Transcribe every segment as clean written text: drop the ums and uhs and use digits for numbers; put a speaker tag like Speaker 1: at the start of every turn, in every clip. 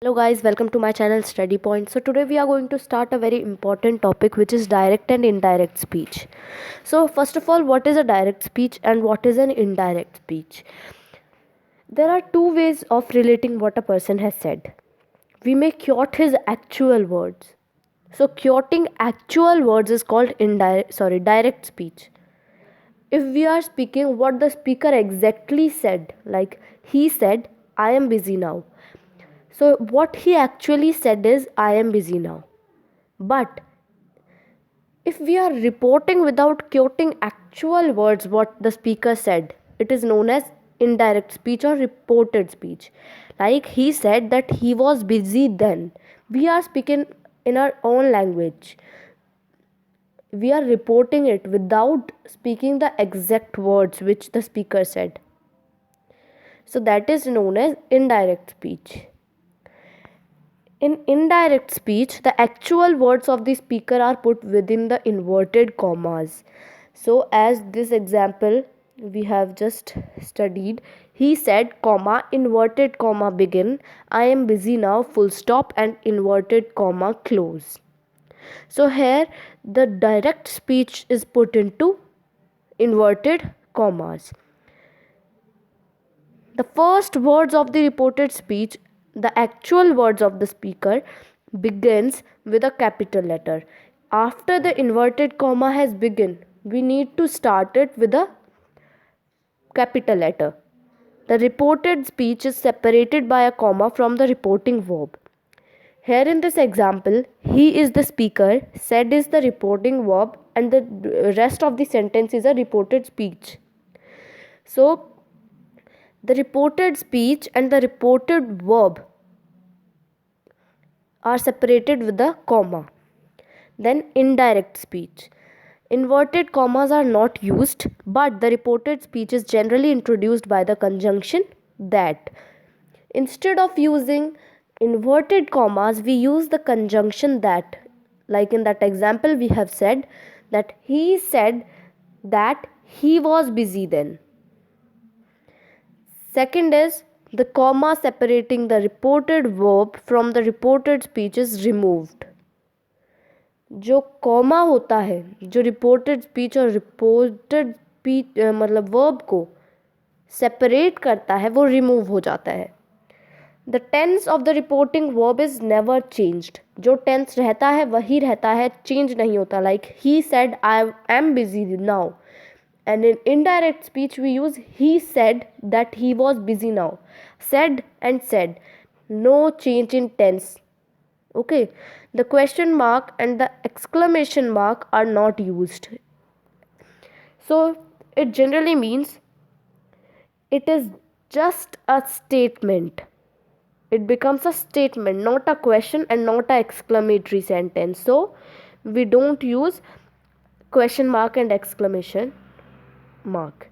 Speaker 1: Hello guys, welcome to my channel Study Point. So today we are going to start a very important topic which is direct and indirect speech. So first of all, what is a direct speech and what is an indirect speech? There are two ways of relating what a person has said. We may quote his actual words. So quoting actual words is called direct speech. If we are speaking what the speaker exactly said, like he said, I am busy now. So, what he actually said is, I am busy now. But if we are reporting without quoting actual words, what the speaker said, it is known as indirect speech or reported speech. Like he said that he was busy then. We are speaking in our own language. We are reporting it without speaking the exact words which the speaker said. So, that is known as indirect speech. In indirect speech, the actual words of the speaker are put within the inverted commas. So, as this example we have just studied, he said, comma, inverted comma begin, I am busy now, full stop, and inverted comma close. So, here the direct speech is put into inverted commas. The first words of the reported speech, the actual words of the speaker, begins with a capital letter. After the inverted comma has begun, we need to start it with a capital letter. The reported speech is separated by a comma from the reporting verb. Here in this example, he is the speaker, said is the reporting verb, and the rest of the sentence is a reported speech. So, the reported speech and the reported verb are separated with a comma. Then indirect speech. Inverted commas are not used, but the reported speech is generally introduced by the conjunction that. Instead of using inverted commas, we use the conjunction that. Like in that example, we have said that he said that he was busy then. Second is the comma separating the reported verb from the reported speech is removed. जो comma होता है, जो reported speech और reported speech मतलब verb को separate करता है, वो रिमूव हो जाता है. The tense of the reporting verb is never changed. जो टेंस रहता है वही रहता है, चेंज नहीं होता. Like he said I am busy now. And in indirect speech, we use he said that he was busy now. Said and said. No change in tense. Okay. The question mark and the exclamation mark are not used. So it generally means it is just a statement. It becomes a statement, not a question and not an exclamatory sentence. So we don't use question mark and exclamation mark.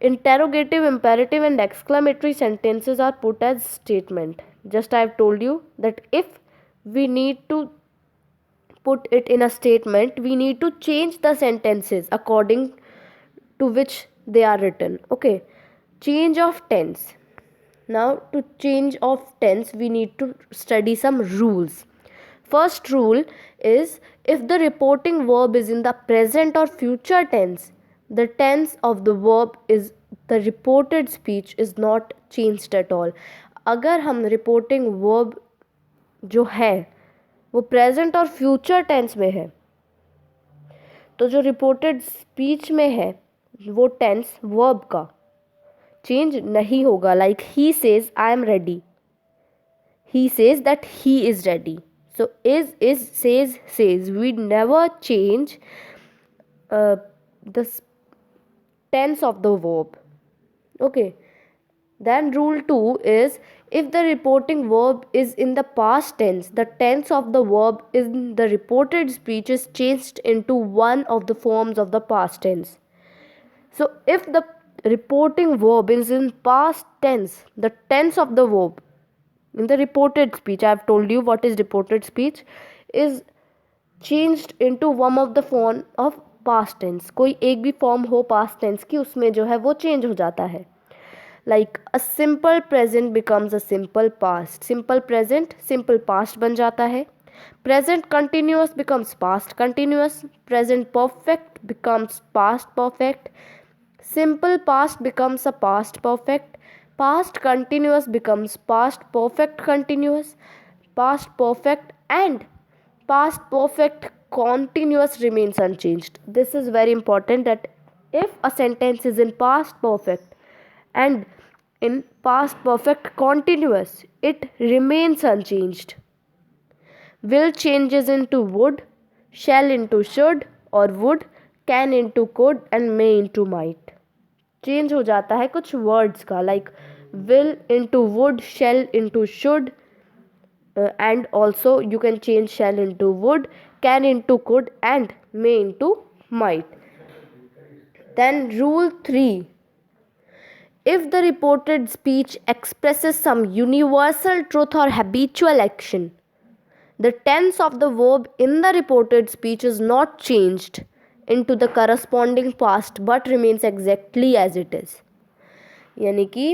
Speaker 1: Interrogative, imperative, and exclamatory sentences are put as statement. Just I have told you that if we need to put it in a statement, we need to change the sentences according to which they are written. Okay. Change of tense. Now, to change of tense, we need to study some rules. First rule is, if the reporting verb is in the present or future tense, the tense of the verb is the reported speech is not changed at all. अगर हम reporting verb जो है वो present और future tense में है, तो जो reported speech में है वो tense verb का change नहीं होगा. Like he says I am ready. He says that he is ready. So is, says. We never change the tense of the verb. Okay. Then rule 2 is, if the reporting verb is in the past tense, the tense of the verb in the reported speech is changed into one of the forms of the past tense. So if the reporting verb is in past tense, the tense of the verb in the reported speech, I have told you what is reported speech, is changed into one of the form of past tense. कोई एक भी form हो past tense की, उसमें जो है वो change हो जाता है. Like a simple present becomes a simple past, simple present simple past बन जाता है. Present continuous becomes past continuous. Present perfect becomes past perfect. Simple past becomes a past perfect. Past continuous becomes past perfect continuous. Past perfect and past perfect continuous remains unchanged. This is very important, that if a sentence is in past perfect and in past perfect continuous, it remains unchanged. Will changes into would, shall into should or would, can into could and may into might. Change हो जाता है कुछ words का, like will into would, shall into should, and also you can change shall into would, can into could and may into might. Then rule 3. If the reported speech expresses some universal truth or habitual action, the tense of the verb in the reported speech is not changed into the corresponding past but remains exactly as it is. यानी कि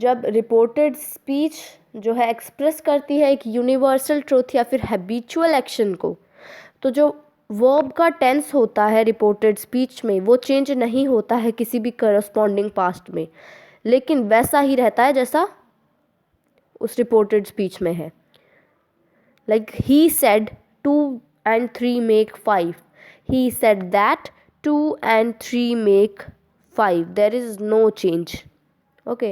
Speaker 1: जब reported speech जो है express करती है एक universal truth या फिर हैबिचुअल एक्शन को, तो जो वर्ब का टेंस होता है रिपोर्टेड स्पीच में वो चेंज नहीं होता है किसी भी करस्पॉन्डिंग पास्ट में, लेकिन वैसा ही रहता है जैसा उस रिपोर्टेड स्पीच में है. Like he said 2 and 3 make 5. He said that 2 and 3 make 5. There is no change. Okay,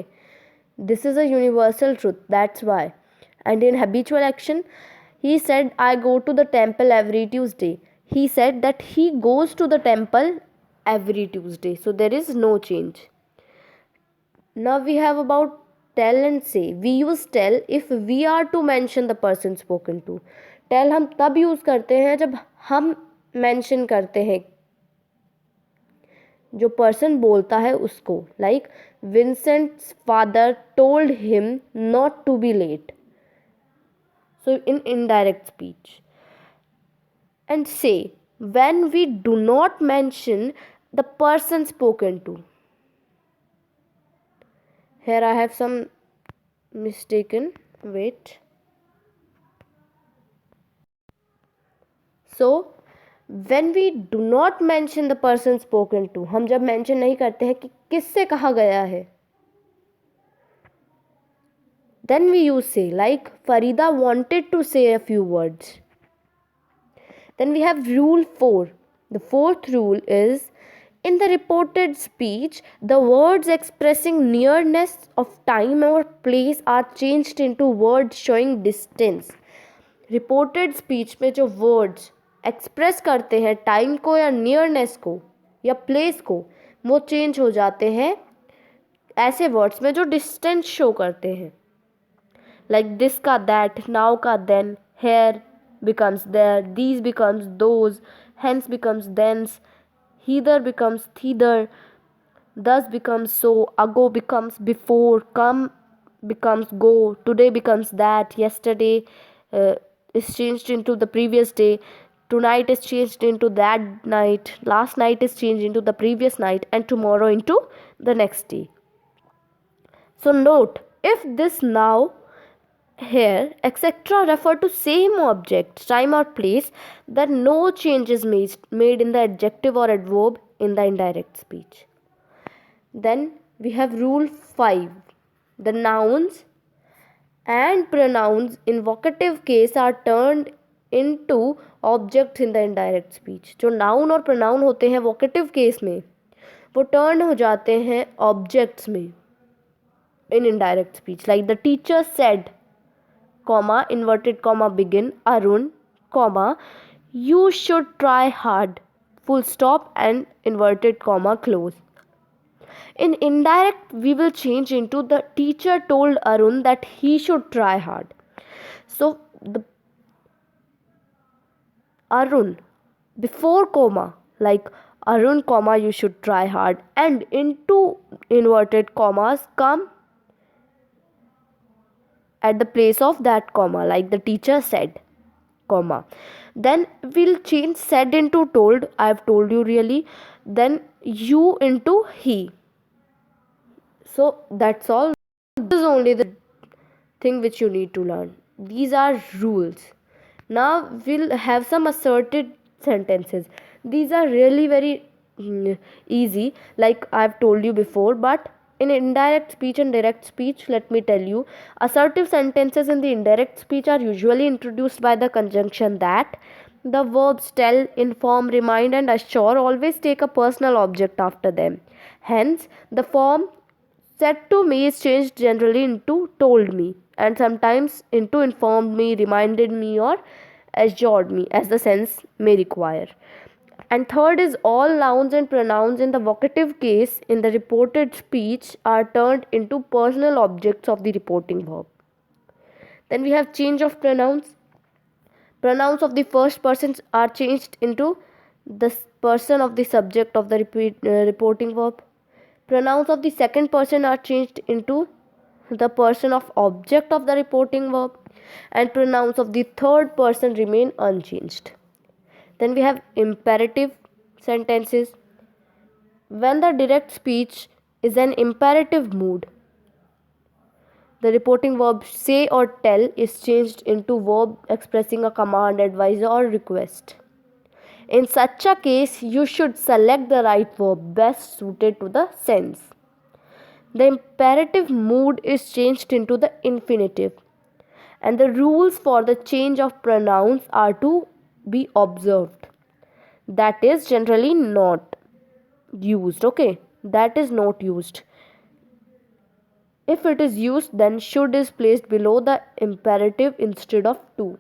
Speaker 1: this is a universal truth, that's why. And in habitual action, he said I go to the temple every Tuesday. He said that he goes to the temple every Tuesday, so there is no change. Now we have about tell and say. We use tell if we are to mention the person spoken to. Tell हम तब use करते हैं जब हम mention करते हैं जो person बोलता है उसको, like Vincent's father told him not to be late, so in indirect speech. And say when we do not mention the person spoken to. Here I have some mistaken, wait. So when we do not mention the person spoken to, हम जब mention नहीं करते हैं कि किससे कहा गया है, then we use say, like Farida wanted to say a few words. Then we have rule 4. The fourth rule is, in the reported speech, the words expressing nearness of time or place are changed into words showing distance. Reported speech में जो words express करते हैं time को या nearness को या place को, वो चेंज हो जाते हैं ऐसे वर्ड्स में जो डिस्टेंस शो करते हैं, लाइक दिस का दैट, नाउ का then, here becomes there, these becomes those, hence becomes thence, hither becomes thither, thus becomes so, ago becomes before, come becomes go, today becomes that, yesterday is changed into the previous day, tonight is changed into that night, last night is changed into the previous night, and tomorrow into the next day. So note, if this, now, here, etc. refer to same object, time or place, then no change is made in the adjective or adverb in the indirect speech. Then we have rule 5. The nouns and pronouns in vocative case are turned into objects in the indirect speech. जो noun और pronoun होते हैं vocative case में, वो turn हो जाते हैं objects में in indirect speech. Like the teacher said, comma, inverted comma, begin, Arun, comma, you should try hard, full stop, and inverted comma, close. In indirect, we will change into the teacher told Arun that he should try hard. So the Arun before comma, like Arun comma, you should try hard, and into inverted commas come at the place of that comma, like the teacher said, comma. Then we'll change said into told. I have told you really. Then you into he. So that's all. This is only the thing which you need to learn. These are rules. Now we'll have some asserted sentences. These are really very easy, like I've told you before, but in indirect speech and direct speech, let me tell you, assertive sentences in the indirect speech are usually introduced by the conjunction that. The verbs tell, inform, remind, and assure always take a personal object after them. Hence, the form said to me is changed generally into told me, and sometimes into informed me, reminded me, or assured me, as the sense may require. And third is all nouns and pronouns in the vocative case in the reported speech are turned into personal objects of the reporting verb. Then we have change of pronouns. Pronouns of the first person are changed into the person of the subject of the reporting verb. Pronouns of the second person are changed into the person of object of the reporting verb, and pronouns of the third person remain unchanged. Then we have imperative sentences. When the direct speech is an imperative mood, the reporting verb say or tell is changed into verb expressing a command, advice, or request. In such a case, you should select the right verb best suited to the sense. The imperative mood is changed into the infinitive, and the rules for the change of pronouns are to be observed. That is generally not used. Okay, that is not used. If it is used, then should is placed below the imperative instead of to.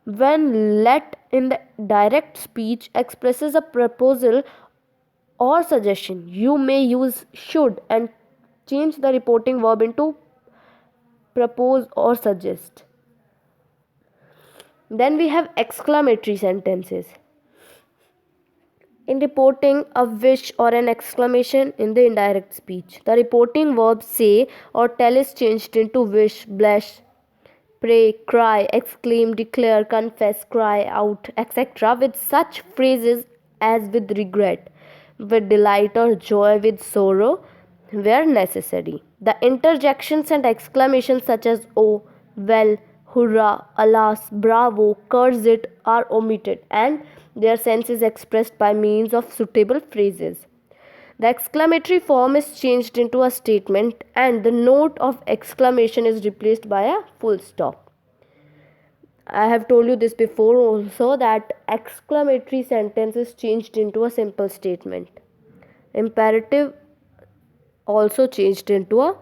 Speaker 1: When let in the direct speech expresses a proposal or suggestion, you may use should and change the reporting verb into propose or suggest. Then we have exclamatory sentences. In reporting a wish or an exclamation in the indirect speech, the reporting verb say or tell is changed into wish, blush, pray, cry, exclaim, declare, confess, cry out, etc. with such phrases as with regret, with delight or joy, with sorrow where necessary. The interjections and exclamations such as oh, well, hurrah, alas, bravo, curse it are omitted, and their sense is expressed by means of suitable phrases. The exclamatory form is changed into a statement, and the note of exclamation is replaced by a full stop. I have told you this before also, that exclamatory sentence is changed into a simple statement. Imperative also changed into a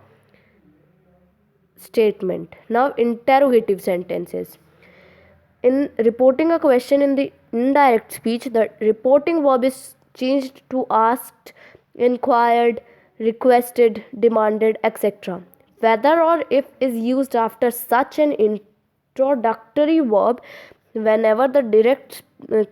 Speaker 1: statement. Now interrogative sentences. In reporting a question in the indirect speech, the reporting verb is changed to asked, inquired, requested, demanded, etc. Whether or if is used after such an introductory verb whenever the direct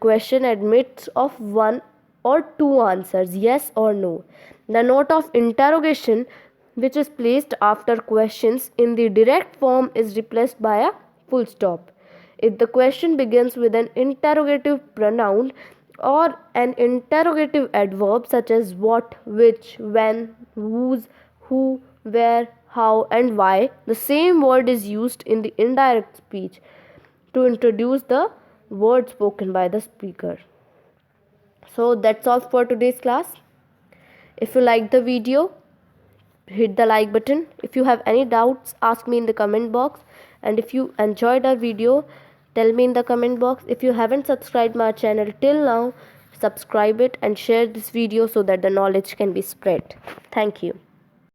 Speaker 1: question admits of one or two answers, yes or no. The note of interrogation, which is placed after questions in the direct form, is replaced by a full stop. If the question begins with an interrogative pronoun or an interrogative adverb such as what, which, when, whose, who, where, how, and why, the same word is used in the indirect speech to introduce the word spoken by the speaker. So that's all for today's class. If you like the video, hit the like button. If you have any doubts, ask me in the comment box. And if you enjoyed our video, tell me in the comment box. If you haven't subscribed my channel till now, subscribe it and share this video so that the knowledge can be spread. Thank you.